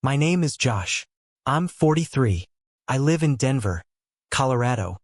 My name is Josh. I'm 43. I live in Denver, Colorado,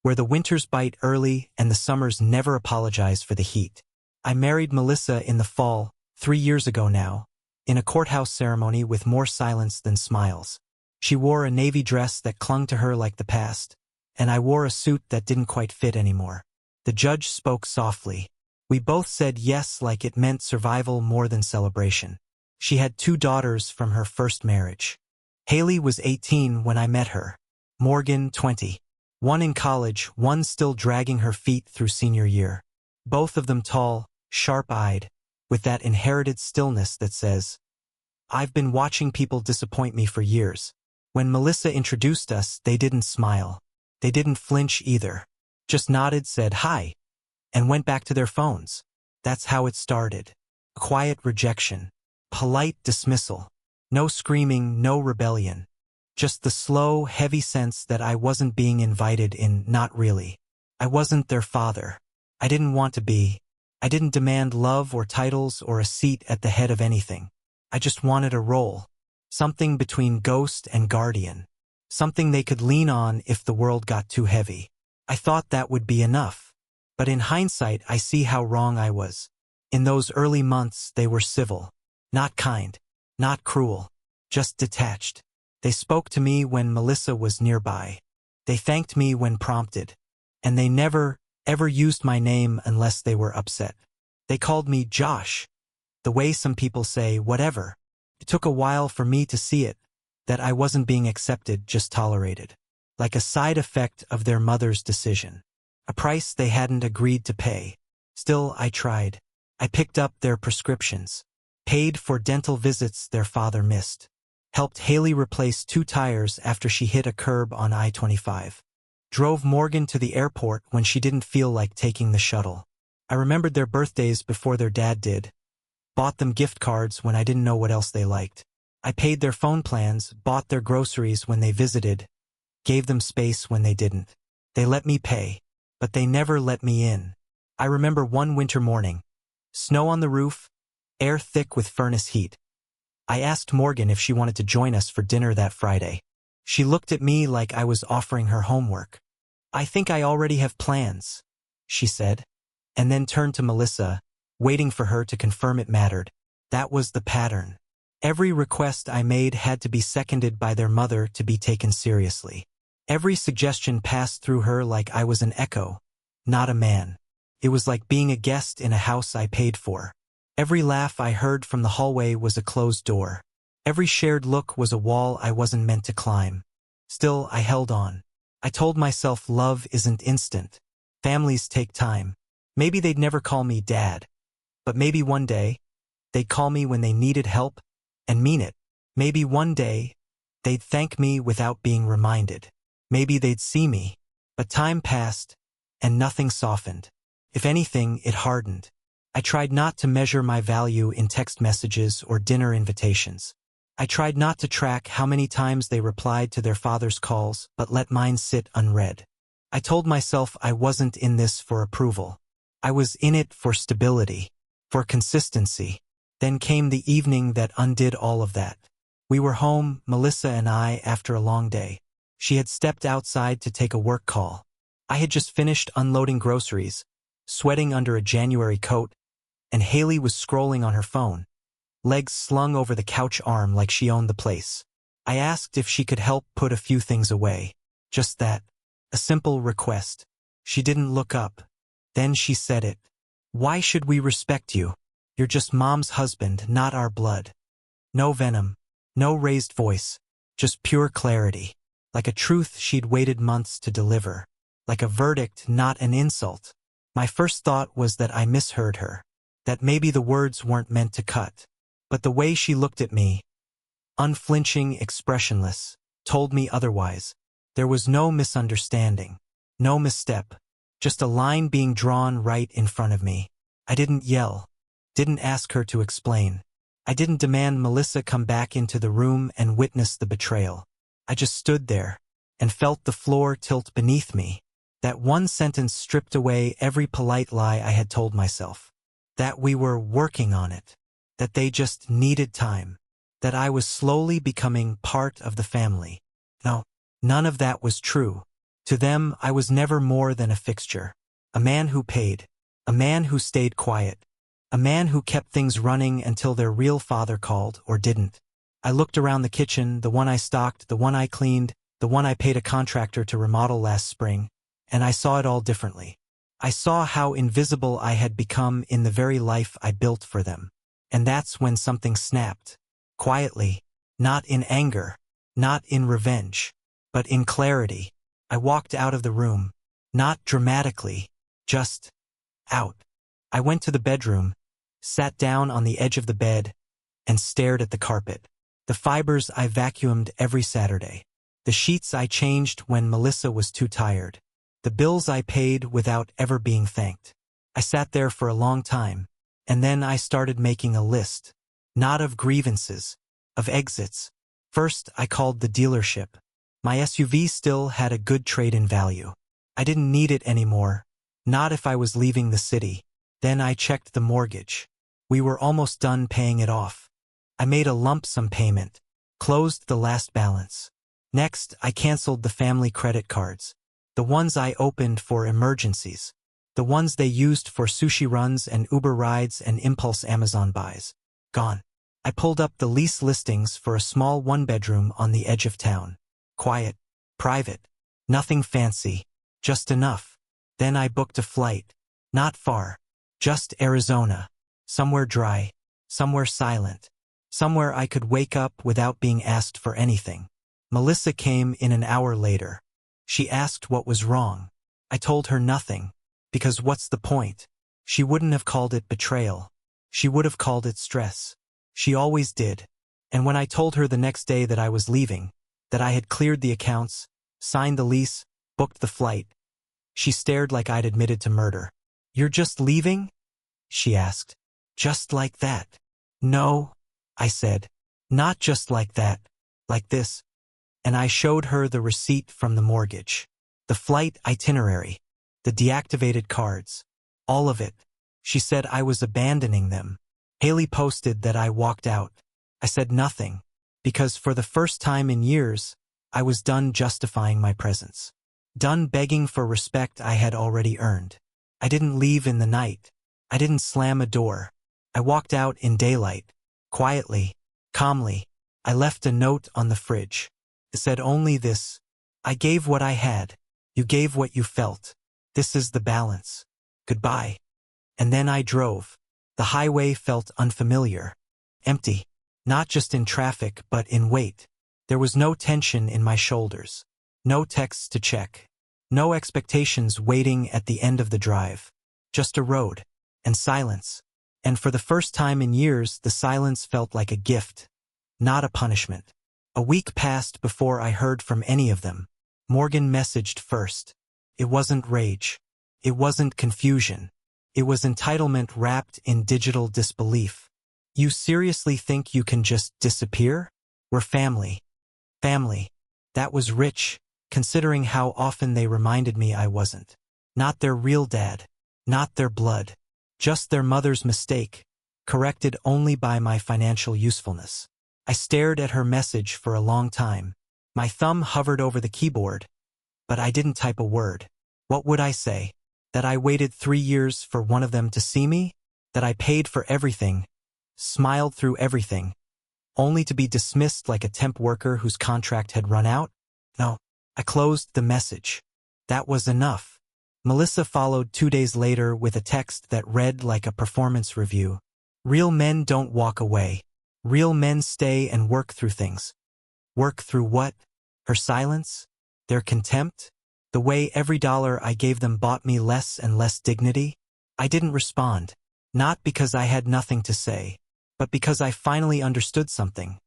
where the winters bite early and the summers never apologize for the heat. I married Melissa in the fall, 3 years ago now, in a courthouse ceremony with more silence than smiles. She wore a navy dress that clung to her like the past, and I wore a suit that didn't quite fit anymore. The judge spoke softly. We both said yes like it meant survival more than celebration. She had 2 daughters from her first marriage. Haley was 18 when I met her. Morgan, 20. One in college, one still dragging her feet through senior year. Both of them tall, sharp-eyed, with that inherited stillness that says, "I've been watching people disappoint me for years." When Melissa introduced us, they didn't smile. They didn't flinch either. Just nodded, said hi, and went back to their phones. That's how it started. A quiet rejection. Polite dismissal. No screaming, no rebellion. Just the slow, heavy sense that I wasn't being invited in, not really. I wasn't their father. I didn't want to be. I didn't demand love or titles or a seat at the head of anything. I just wanted a role. Something between ghost and guardian. Something they could lean on if the world got too heavy. I thought that would be enough. But in hindsight, I see how wrong I was. In those early months, they were civil. Not kind. Not cruel. Just detached. They spoke to me when Melissa was nearby. They thanked me when prompted. And they never, ever used my name unless they were upset. They called me Josh. The way some people say whatever. It took a while for me to see it, that I wasn't being accepted, just tolerated. Like a side effect of their mother's decision. A price they hadn't agreed to pay. Still, I tried. I picked up their prescriptions. Paid for dental visits their father missed. Helped Haley replace 2 tires after she hit a curb on I-25. Drove Morgan to the airport when she didn't feel like taking the shuttle. I remembered their birthdays before their dad did. Bought them gift cards when I didn't know what else they liked. I paid their phone plans, bought their groceries when they visited, gave them space when they didn't. They let me pay, but they never let me in. I remember one winter morning. Snow on the roof, air thick with furnace heat. I asked Morgan if she wanted to join us for dinner that Friday. She looked at me like I was offering her homework. "I think I already have plans," she said, and then turned to Melissa, waiting for her to confirm it mattered. That was the pattern. Every request I made had to be seconded by their mother to be taken seriously. Every suggestion passed through her like I was an echo, not a man. It was like being a guest in a house I paid for. Every laugh I heard from the hallway was a closed door. Every shared look was a wall I wasn't meant to climb. Still, I held on. I told myself love isn't instant. Families take time. Maybe they'd never call me Dad. But maybe one day, they'd call me when they needed help, and mean it. Maybe one day, they'd thank me without being reminded. Maybe they'd see me. But time passed, and nothing softened. If anything, it hardened. I tried not to measure my value in text messages or dinner invitations. I tried not to track how many times they replied to their father's calls, but let mine sit unread. I told myself I wasn't in this for approval. I was in it for stability, for consistency. Then came the evening that undid all of that. We were home, Melissa and I, after a long day. She had stepped outside to take a work call. I had just finished unloading groceries, sweating under a January coat, and Haley was scrolling on her phone, legs slung over the couch arm like she owned the place. I asked if she could help put a few things away. Just that. A simple request. She didn't look up. Then she said it. "Why should we respect you? You're just Mom's husband, not our blood." No venom. No raised voice. Just pure clarity. Like a truth she'd waited months to deliver. Like a verdict, not an insult. My first thought was that I misheard her. That maybe the words weren't meant to cut. But the way she looked at me, unflinching, expressionless, told me otherwise. There was no misunderstanding. No misstep. Just a line being drawn right in front of me. I didn't yell. Didn't ask her to explain. I didn't demand Melissa come back into the room and witness the betrayal. I just stood there and felt the floor tilt beneath me. That one sentence stripped away every polite lie I had told myself. That we were working on it. That they just needed time. that I was slowly becoming part of the family. No, none of that was true. To them, I was never more than a fixture. A man who paid. A man who stayed quiet. A man who kept things running until their real father called or didn't. I looked around the kitchen, the one I stocked, the one I cleaned, the one I paid a contractor to remodel last spring, and I saw it all differently. I saw how invisible I had become in the very life I built for them. And that's when something snapped. Quietly, not in anger, not in revenge, but in clarity. I walked out of the room, not dramatically, just out. I went to the bedroom, sat down on the edge of the bed, and stared at the carpet. The fibers I vacuumed every Saturday. The sheets I changed when Melissa was too tired. The bills I paid without ever being thanked. I sat there for a long time, and then I started making a list. Not of grievances, of exits. First, I called the dealership. My SUV still had a good trade-in value. I didn't need it anymore, not if I was leaving the city. Then I checked the mortgage. We were almost done paying it off. I made a lump sum payment, closed the last balance. Next, I canceled the family credit cards. The ones I opened for emergencies. The ones they used for sushi runs and Uber rides and impulse Amazon buys. Gone. I pulled up the lease listings for a small one-bedroom on the edge of town. Quiet, private, nothing fancy, just enough. Then I booked a flight. Not far. Just Arizona. Somewhere dry, somewhere silent, somewhere I could wake up without being asked for anything. Melissa came in an hour later. She asked what was wrong. I told her nothing, because what's the point? She wouldn't have called it betrayal. She would have called it stress. She always did. And when I told her the next day that I was leaving, that I had cleared the accounts, signed the lease, booked the flight, she stared like I'd admitted to murder. "You're just leaving?" she asked. "Just like that?" "No," I said. "Not just like that. Like this." And I showed her the receipt from the mortgage. The flight itinerary. The deactivated cards. All of it. She said I was abandoning them. Haley posted that I walked out. I said nothing, because for the first time in years, I was done justifying my presence. Done begging for respect I had already earned. I didn't leave in the night. I didn't slam a door. I walked out in daylight. Quietly, calmly. I left a note on the fridge. It said only this: "I gave what I had. You gave what you felt. This is the balance. Goodbye." And then I drove. The highway felt unfamiliar. Empty. Not just in traffic, but in weight. There was no tension in my shoulders. No texts to check. No expectations waiting at the end of the drive. Just a road. And silence. And for the first time in years, the silence felt like a gift, not a punishment. A week passed before I heard from any of them. Morgan messaged first. It wasn't rage. It wasn't confusion. It was entitlement wrapped in digital disbelief. "You seriously think you can just disappear? We're family." Family. That was rich, considering how often they reminded me I wasn't. Not their real dad. Not their blood. Just their mother's mistake, corrected only by my financial usefulness. I stared at her message for a long time. My thumb hovered over the keyboard, but I didn't type a word. What would I say? That I waited 3 years for one of them to see me? That I paid for everything, smiled through everything, only to be dismissed like a temp worker whose contract had run out? No. I closed the message. That was enough. Melissa followed 2 days later with a text that read like a performance review. "Real men don't walk away. Real men stay and work through things." Work through what? Her silence? Their contempt? The way every dollar I gave them bought me less and less dignity? I didn't respond. Not because I had nothing to say, but because I finally understood something.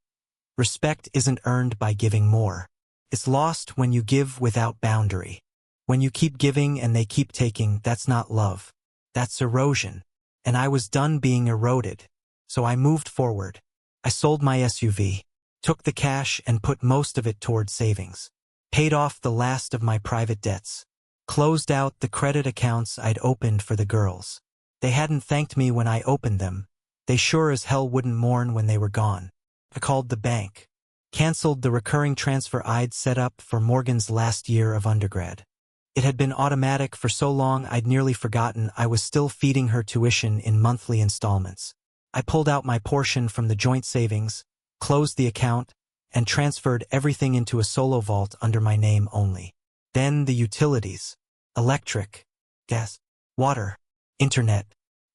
Respect isn't earned by giving more. It's lost when you give without boundary. When you keep giving and they keep taking, that's not love. That's erosion. And I was done being eroded. So I moved forward. I sold my SUV, took the cash and put most of it toward savings, paid off the last of my private debts, closed out the credit accounts I'd opened for the girls. They hadn't thanked me when I opened them. They sure as hell wouldn't mourn when they were gone. I called the bank. Cancelled the recurring transfer I'd set up for Morgan's last year of undergrad. It had been automatic for so long I'd nearly forgotten I was still feeding her tuition in monthly installments. I pulled out my portion from the joint savings, closed the account, and transferred everything into a solo vault under my name only. Then the utilities. Electric, gas, water, internet,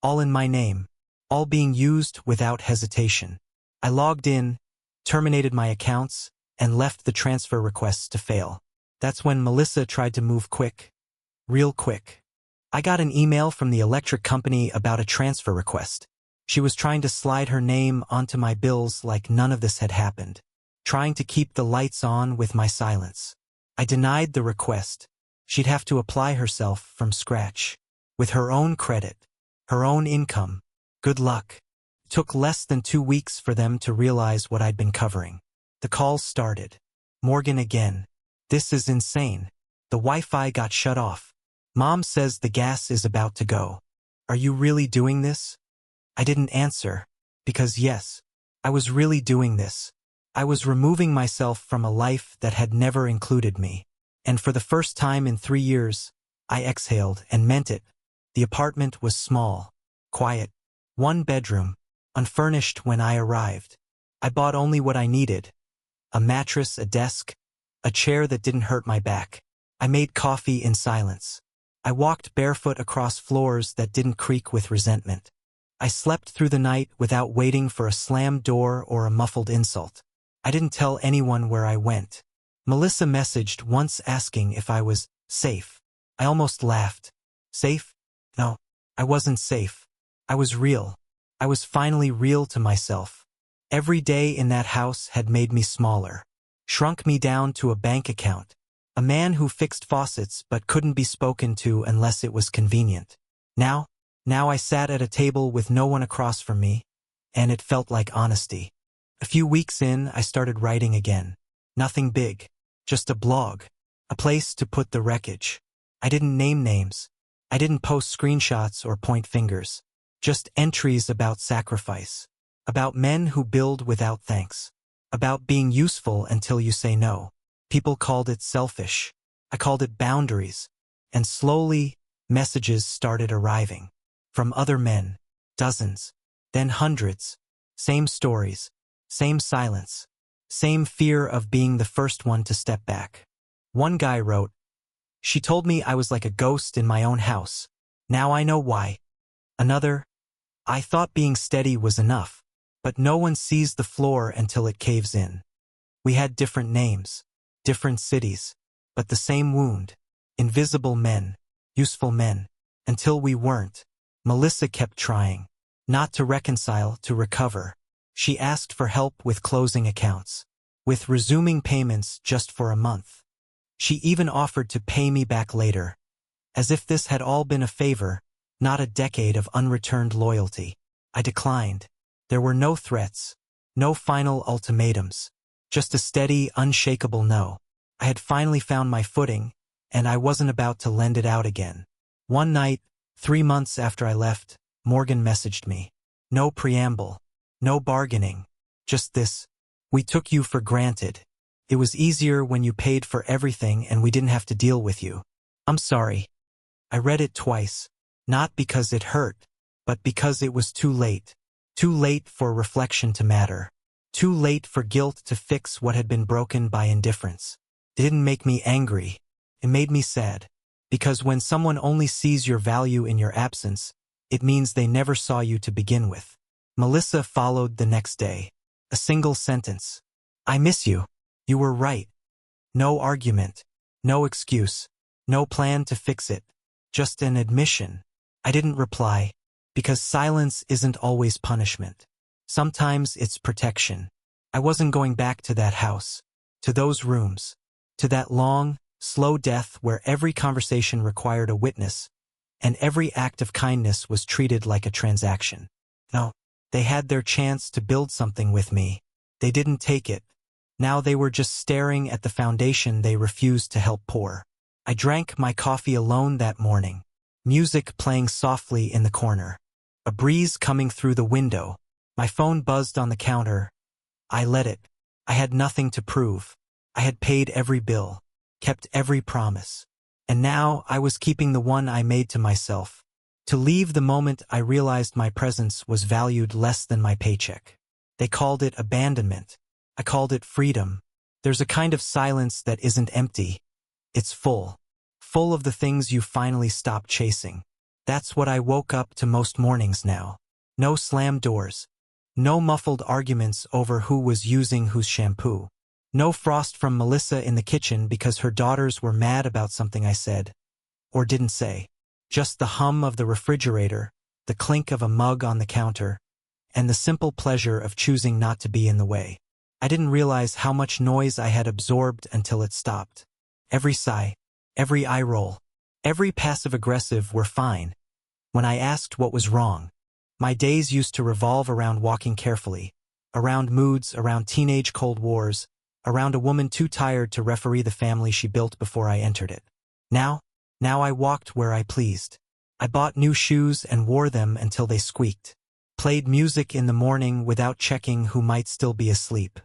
all in my name, all being used without hesitation. I logged in, terminated my accounts, and left the transfer requests to fail. That's when Melissa tried to move quick. Real quick. I got an email from the electric company about a transfer request. She was trying to slide her name onto my bills like none of this had happened. Trying to keep the lights on with my silence. I denied the request. She'd have to apply herself from scratch. With her own credit. Her own income. Good luck. It took less than 2 weeks for them to realize what I'd been covering. The calls started. Morgan again. This is insane. The Wi-Fi got shut off. Mom says the gas is about to go. Are you really doing this? I didn't answer. Because yes, I was really doing this. I was removing myself from a life that had never included me. And for the first time in 3 years, I exhaled and meant it. The apartment was small, quiet, 1 bedroom, unfurnished when I arrived. I bought only what I needed. A mattress, a desk, a chair that didn't hurt my back. I made coffee in silence. I walked barefoot across floors that didn't creak with resentment. I slept through the night without waiting for a slammed door or a muffled insult. I didn't tell anyone where I went. Melissa messaged once asking if I was safe. I almost laughed. Safe? No, I wasn't safe. I was real. I was finally real to myself. Every day in that house had made me smaller. Shrunk me down to a bank account. A man who fixed faucets but couldn't be spoken to unless it was convenient. Now I sat at a table with no one across from me, and it felt like honesty. A few weeks in, I started writing again. Nothing big. Just a blog. A place to put the wreckage. I didn't name names. I didn't post screenshots or point fingers. Just entries about sacrifice. About men who build without thanks. About being useful until you say no. People called it selfish. I called it boundaries. And slowly, messages started arriving. From other men. Dozens. Then hundreds. Same stories. Same silence. Same fear of being the first one to step back. One guy wrote, "She told me I was like a ghost in my own house. Now I know why." Another, "I thought being steady was enough. But no one sees the floor until it caves in." We had different names, different cities, but the same wound. Invisible men, useful men, until we weren't. Melissa kept trying. Not to reconcile, to recover. She asked for help with closing accounts. With resuming payments just for a month. She even offered to pay me back later. As if this had all been a favor, not a decade of unreturned loyalty. I declined. There were no threats, no final ultimatums, just a steady, unshakable no. I had finally found my footing, and I wasn't about to lend it out again. One night, 3 months after I left, Morgan messaged me. No preamble, no bargaining, just this. "We took you for granted. It was easier when you paid for everything and we didn't have to deal with you. I'm sorry." I read it twice, not because it hurt, but because it was too late. Too late for reflection to matter. Too late for guilt to fix what had been broken by indifference. It didn't make me angry. It made me sad. Because when someone only sees your value in your absence, it means they never saw you to begin with. Melissa followed the next day. A single sentence. "I miss you. You were right." No argument. No excuse. No plan to fix it. Just an admission. I didn't reply. Because silence isn't always punishment. Sometimes it's protection. I wasn't going back to that house. To those rooms. To that long, slow death where every conversation required a witness, and every act of kindness was treated like a transaction. No, they had their chance to build something with me. They didn't take it. Now they were just staring at the foundation they refused to help pour. I drank my coffee alone that morning. Music playing softly in the corner. A breeze coming through the window. My phone buzzed on the counter. I let it. I had nothing to prove. I had paid every bill, kept every promise. And now I was keeping the one I made to myself. To leave the moment I realized my presence was valued less than my paycheck. They called it abandonment. I called it freedom. There's a kind of silence that isn't empty. It's full. Full of the things you finally stopped chasing. That's what I woke up to most mornings now. No slammed doors. No muffled arguments over who was using whose shampoo. No frost from Melissa in the kitchen because her daughters were mad about something I said. Or didn't say. Just the hum of the refrigerator, the clink of a mug on the counter, and the simple pleasure of choosing not to be in the way. I didn't realize how much noise I had absorbed until it stopped. Every sigh, every eye roll, every passive-aggressive were fine. When I asked what was wrong, my days used to revolve around walking carefully, around moods, around teenage cold wars, around a woman too tired to referee the family she built before I entered it. Now I walked where I pleased. I bought new shoes and wore them until they squeaked. Played music in the morning without checking who might still be asleep.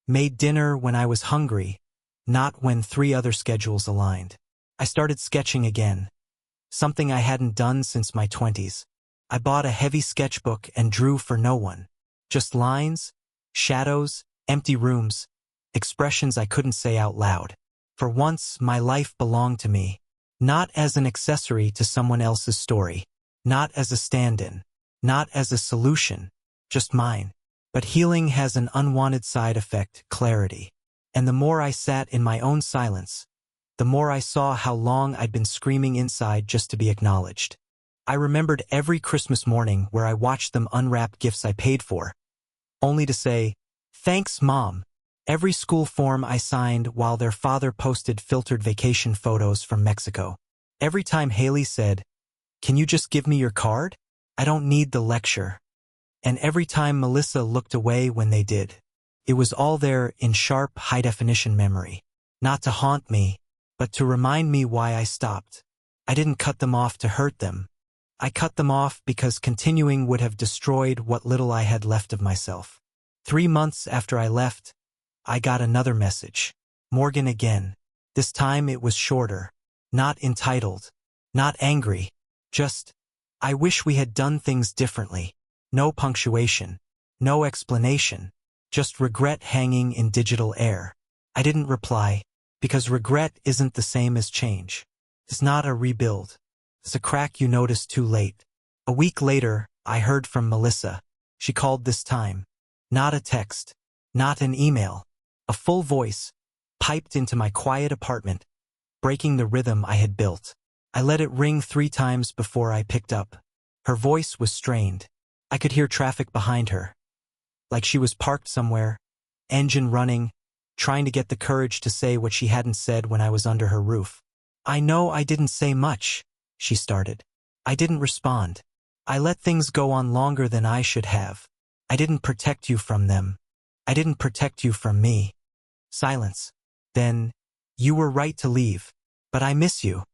Made dinner when I was hungry, not when 3 other schedules aligned. I started sketching again. Something I hadn't done since my 20s. I bought a heavy sketchbook and drew for no one. Just lines, shadows, empty rooms, expressions I couldn't say out loud. For once, my life belonged to me. Not as an accessory to someone else's story. Not as a stand-in. Not as a solution. Just mine. But healing has an unwanted side effect, clarity. And the more I sat in my own silence, the more I saw how long I'd been screaming inside just to be acknowledged. I remembered every Christmas morning where I watched them unwrap gifts I paid for, only to say, "Thanks, Mom." Every school form I signed while their father posted filtered vacation photos from Mexico. Every time Haley said, "Can you just give me your card? I don't need the lecture." And every time Melissa looked away when they did. It was all there in sharp, high-definition memory. Not to haunt me, but to remind me why I stopped. I didn't cut them off to hurt them. I cut them off because continuing would have destroyed what little I had left of myself. 3 months after I left, I got another message. Morgan again. This time it was shorter. Not entitled. Not angry. Just, "I wish we had done things differently." No punctuation. No explanation. Just regret hanging in digital air. I didn't reply, because regret isn't the same as change. It's not a rebuild. It's a crack you notice too late. A week later, I heard from Melissa. She called this time. Not a text. Not an email. A full voice, piped into my quiet apartment, breaking the rhythm I had built. I let it ring 3 times before I picked up. Her voice was strained. I could hear traffic behind her. Like she was parked somewhere, engine running, trying to get the courage to say what she hadn't said when I was under her roof. "I know I didn't say much," she started. "I didn't respond. I let things go on longer than I should have. I didn't protect you from them. I didn't protect you from me." Silence. Then, "You were right to leave. But I miss you."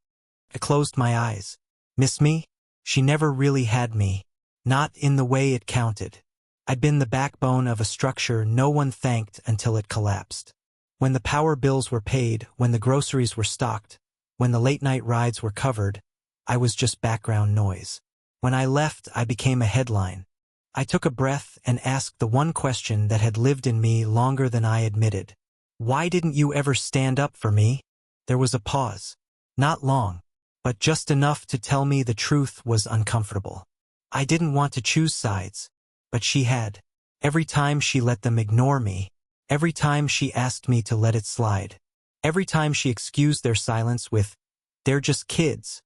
I closed my eyes. Miss me? She never really had me. Not in the way it counted. I'd been the backbone of a structure no one thanked until it collapsed. When the power bills were paid, when the groceries were stocked, when the late-night rides were covered, I was just background noise. When I left, I became a headline. I took a breath and asked the one question that had lived in me longer than I admitted. "Why didn't you ever stand up for me?" There was a pause. Not long, but just enough to tell me the truth was uncomfortable. I didn't want to choose sides, but she had. Every time she let them ignore me, every time she asked me to let it slide, every time she excused their silence with, "They're just kids,"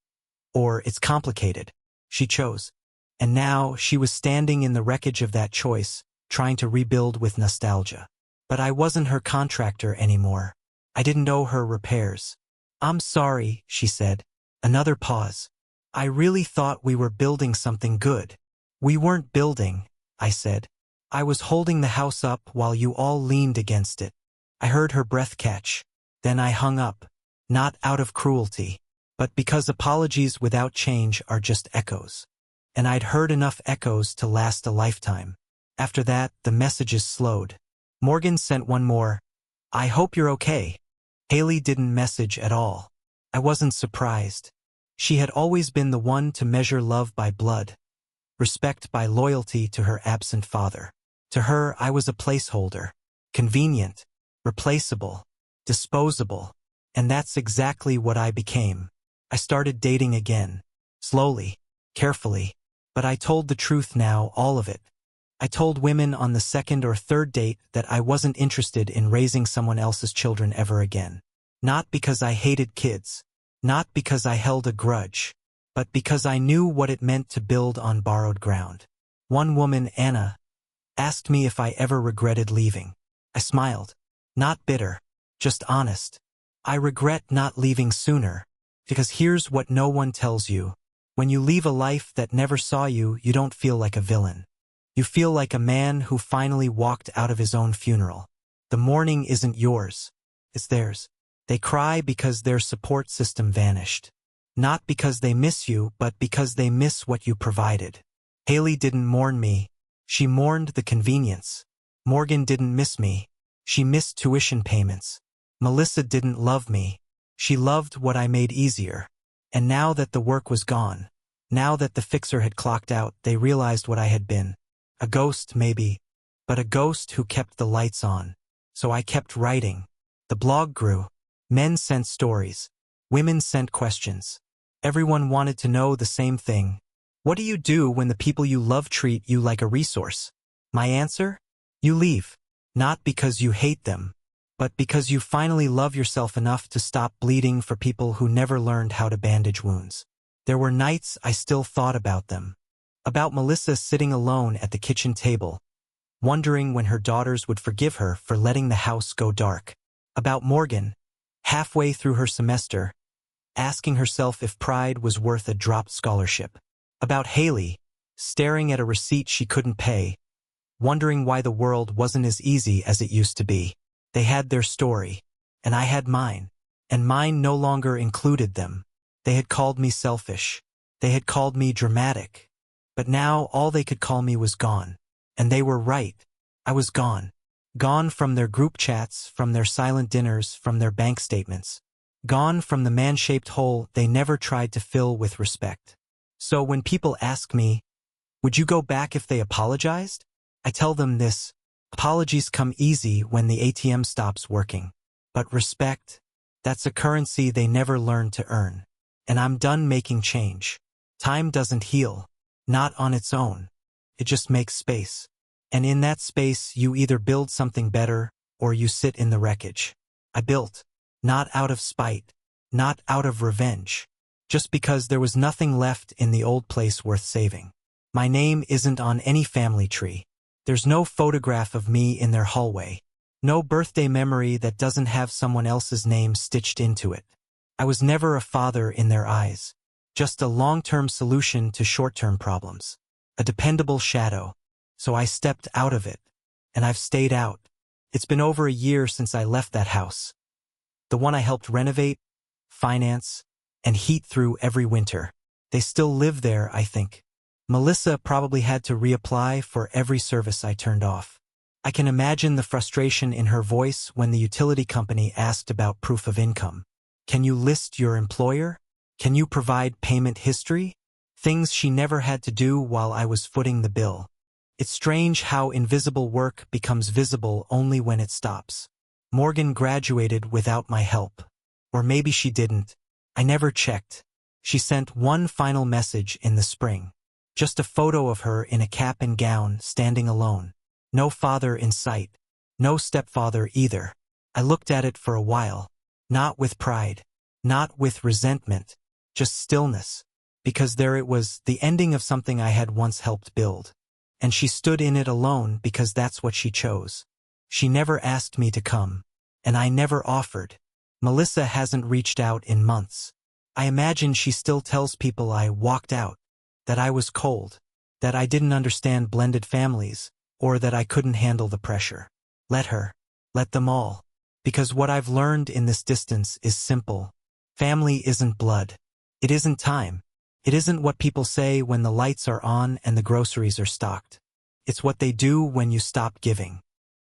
or "It's complicated," she chose. And now she was standing in the wreckage of that choice, trying to rebuild with nostalgia. But I wasn't her contractor anymore. I didn't owe her repairs. "I'm sorry," she said. Another pause. "I really thought we were building something good." "We weren't building," I said. "I was holding the house up while you all leaned against it." I heard her breath catch. Then I hung up. Not out of cruelty, but because apologies without change are just echoes. And I'd heard enough echoes to last a lifetime. After that, the messages slowed. Morgan sent one more. I hope you're okay. Haley didn't message at all. I wasn't surprised. She had always been the one to measure love by blood, respect by loyalty to her absent father. To her, I was a placeholder, convenient, replaceable, disposable, and that's exactly what I became. I started dating again, slowly, carefully, but I told the truth now, all of it. I told women on the second or third date that I wasn't interested in raising someone else's children ever again. Not because I hated kids, not because I held a grudge, but because I knew what it meant to build on borrowed ground. One woman, Anna, asked me if I ever regretted leaving. I smiled. Not bitter, just honest. I regret not leaving sooner, because here's what no one tells you. When you leave a life that never saw you, you don't feel like a villain. You feel like a man who finally walked out of his own funeral. The mourning isn't yours, it's theirs. They cry because their support system vanished. Not because they miss you, but because they miss what you provided. Haley didn't mourn me. She mourned the convenience. Morgan didn't miss me. She missed tuition payments. Melissa didn't love me. She loved what I made easier. And now that the work was gone, now that the fixer had clocked out, they realized what I had been. A ghost, maybe, but a ghost who kept the lights on. So I kept writing. The blog grew. Men sent stories. Women sent questions. Everyone wanted to know the same thing. What do you do when the people you love treat you like a resource? My answer? You leave. Not because you hate them, but because you finally love yourself enough to stop bleeding for people who never learned how to bandage wounds. There were nights I still thought about them. About Melissa sitting alone at the kitchen table, wondering when her daughters would forgive her for letting the house go dark. About Morgan, halfway through her semester, asking herself if pride was worth a dropped scholarship. About Haley, staring at a receipt she couldn't pay, wondering why the world wasn't as easy as it used to be. They had their story, and I had mine, and mine no longer included them. They had called me selfish. They had called me dramatic. But now all they could call me was gone. And they were right. I was gone. Gone from their group chats, from their silent dinners, from their bank statements. Gone from the man-shaped hole they never tried to fill with respect. So when people ask me, would you go back if they apologized? I tell them this: apologies come easy when the ATM stops working. But respect, that's a currency they never learned to earn. And I'm done making change. Time doesn't heal. Not on its own. It just makes space. And in that space, you either build something better, or you sit in the wreckage. I built. Not out of spite. Not out of revenge. Just because there was nothing left in the old place worth saving. My name isn't on any family tree. There's no photograph of me in their hallway. No birthday memory that doesn't have someone else's name stitched into it. I was never a father in their eyes. Just a long-term solution to short-term problems. A dependable shadow. So I stepped out of it. And I've stayed out. It's been over a year since I left that house. The one I helped renovate, finance, and heat through every winter. They still live there, I think. Melissa probably had to reapply for every service I turned off. I can imagine the frustration in her voice when the utility company asked about proof of income. Can you list your employer? Can you provide payment history? Things she never had to do while I was footing the bill. It's strange how invisible work becomes visible only when it stops. Morgan graduated without my help. Or maybe she didn't. I never checked. She sent one final message in the spring. Just a photo of her in a cap and gown, standing alone. No father in sight. No stepfather either. I looked at it for a while. Not with pride. Not with resentment. Just stillness. Because there it was, the ending of something I had once helped build. And she stood in it alone because that's what she chose. She never asked me to come. And I never offered. Melissa hasn't reached out in months. I imagine she still tells people I walked out. That I was cold. That I didn't understand blended families. Or that I couldn't handle the pressure. Let her. Let them all. Because what I've learned in this distance is simple. Family isn't blood. It isn't time. It isn't what people say when the lights are on and the groceries are stocked. It's what they do when you stop giving.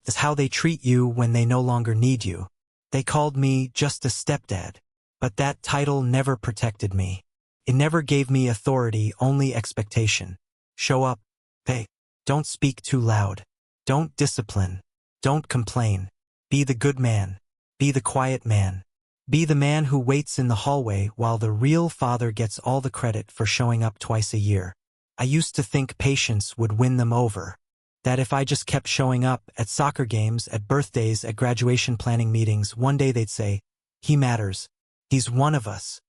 It's how they treat you when they no longer need you. They called me just a stepdad. But that title never protected me. It never gave me authority, only expectation. Show up, pay. Don't speak too loud. Don't discipline. Don't complain. Be the good man. Be the quiet man. Be the man who waits in the hallway while the real father gets all the credit for showing up twice a year. I used to think patience would win them over. That if I just kept showing up at soccer games, at birthdays, at graduation planning meetings, one day they'd say, "He matters. He's one of us."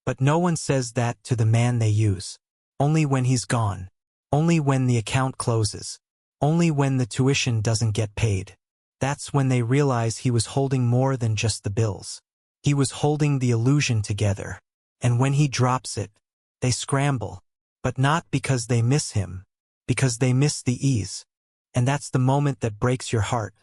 But no one says that to the man they use. Only when he's gone. Only when the account closes. Only when the tuition doesn't get paid. That's when they realize he was holding more than just the bills. He was holding the illusion together. And when he drops it, they scramble. But not because they miss him. Because they miss the ease. And that's the moment that breaks your heart.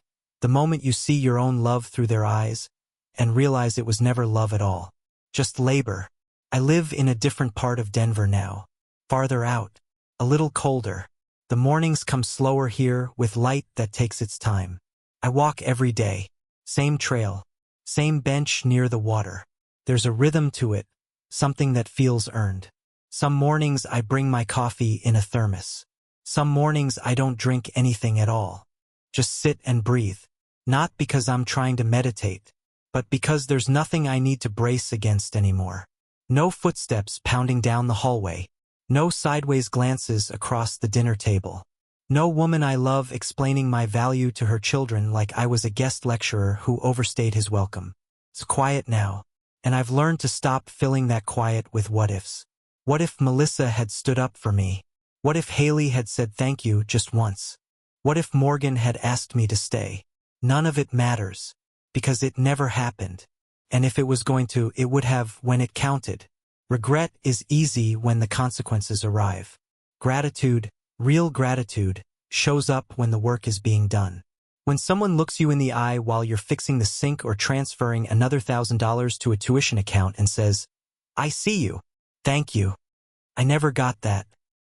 The moment you see your own love through their eyes and realize it was never love at all. Just labor. I live in a different part of Denver now. Farther out. A little colder. The mornings come slower here with light that takes its time. I walk every day. Same trail. Same bench near the water. There's a rhythm to it, something that feels earned. Some mornings I bring my coffee in a thermos. Some mornings I don't drink anything at all. Just sit and breathe. Not because I'm trying to meditate, but because there's nothing I need to brace against anymore. No footsteps pounding down the hallway. No sideways glances across the dinner table. No woman I love explaining my value to her children like I was a guest lecturer who overstayed his welcome. It's quiet now, and I've learned to stop filling that quiet with what-ifs. What if Melissa had stood up for me? What if Haley had said thank you just once? What if Morgan had asked me to stay? None of it matters, because it never happened. And if it was going to, it would have when it counted. Regret is easy when the consequences arrive. Gratitude, real gratitude, shows up when the work is being done. When someone looks you in the eye while you're fixing the sink or transferring another $1,000 to a tuition account and says, "I see you. Thank you. I never got that.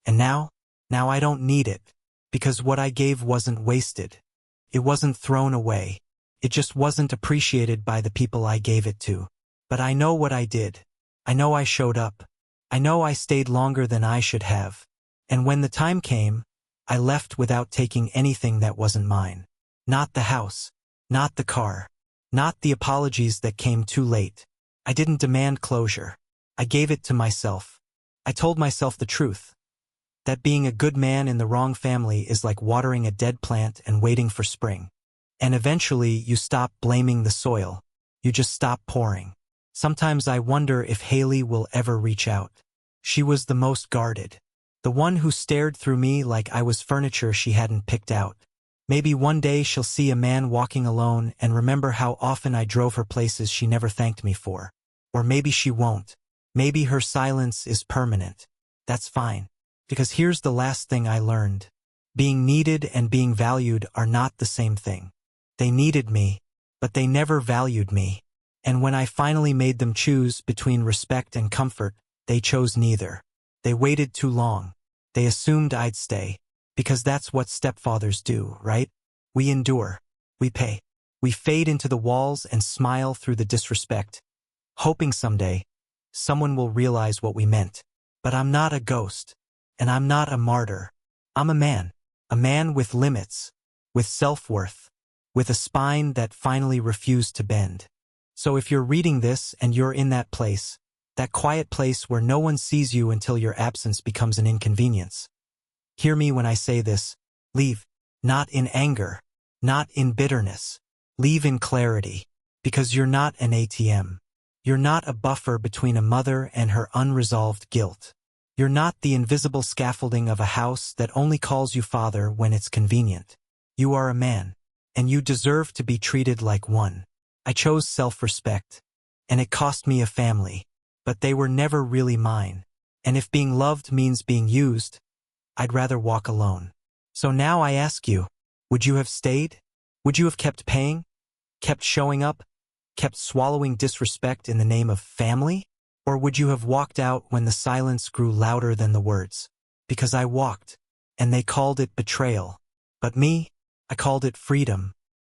And now I don't need it. Because what I gave wasn't wasted. It wasn't thrown away. It just wasn't appreciated by the people I gave it to. But I know what I did. I know I showed up. I know I stayed longer than I should have. And when the time came, I left without taking anything that wasn't mine. Not the house. Not the car. Not the apologies that came too late. I didn't demand closure. I gave it to myself. I told myself the truth. That being a good man in the wrong family is like watering a dead plant and waiting for spring. And eventually you stop blaming the soil. You just stop pouring. Sometimes I wonder if Haley will ever reach out. She was the most guarded. The one who stared through me like I was furniture she hadn't picked out. Maybe one day she'll see a man walking alone and remember how often I drove her places she never thanked me for. Or maybe she won't. Maybe her silence is permanent. That's fine. Because here's the last thing I learned. Being needed and being valued are not the same thing. They needed me, but they never valued me. And when I finally made them choose between respect and comfort, they chose neither. They waited too long. They assumed I'd stay. Because that's what stepfathers do, right? We endure. We pay. We fade into the walls and smile through the disrespect, hoping someday someone will realize what we meant. But I'm not a ghost. And I'm not a martyr. I'm a man with limits, with self-worth, with a spine that finally refused to bend. So if you're reading this and you're in that place, that quiet place where no one sees you until your absence becomes an inconvenience, hear me when I say this. Leave, not in anger, not in bitterness. Leave in clarity, because you're not an ATM. You're not a buffer between a mother and her unresolved guilt. You're not the invisible scaffolding of a house that only calls you father when it's convenient. You are a man, and you deserve to be treated like one. I chose self-respect, and it cost me a family, but they were never really mine. And if being loved means being used, I'd rather walk alone. So now I ask you, would you have stayed? Would you have kept paying? Kept showing up? Kept swallowing disrespect in the name of family? Or would you have walked out when the silence grew louder than the words? Because I walked, and they called it betrayal. But me, I called it freedom.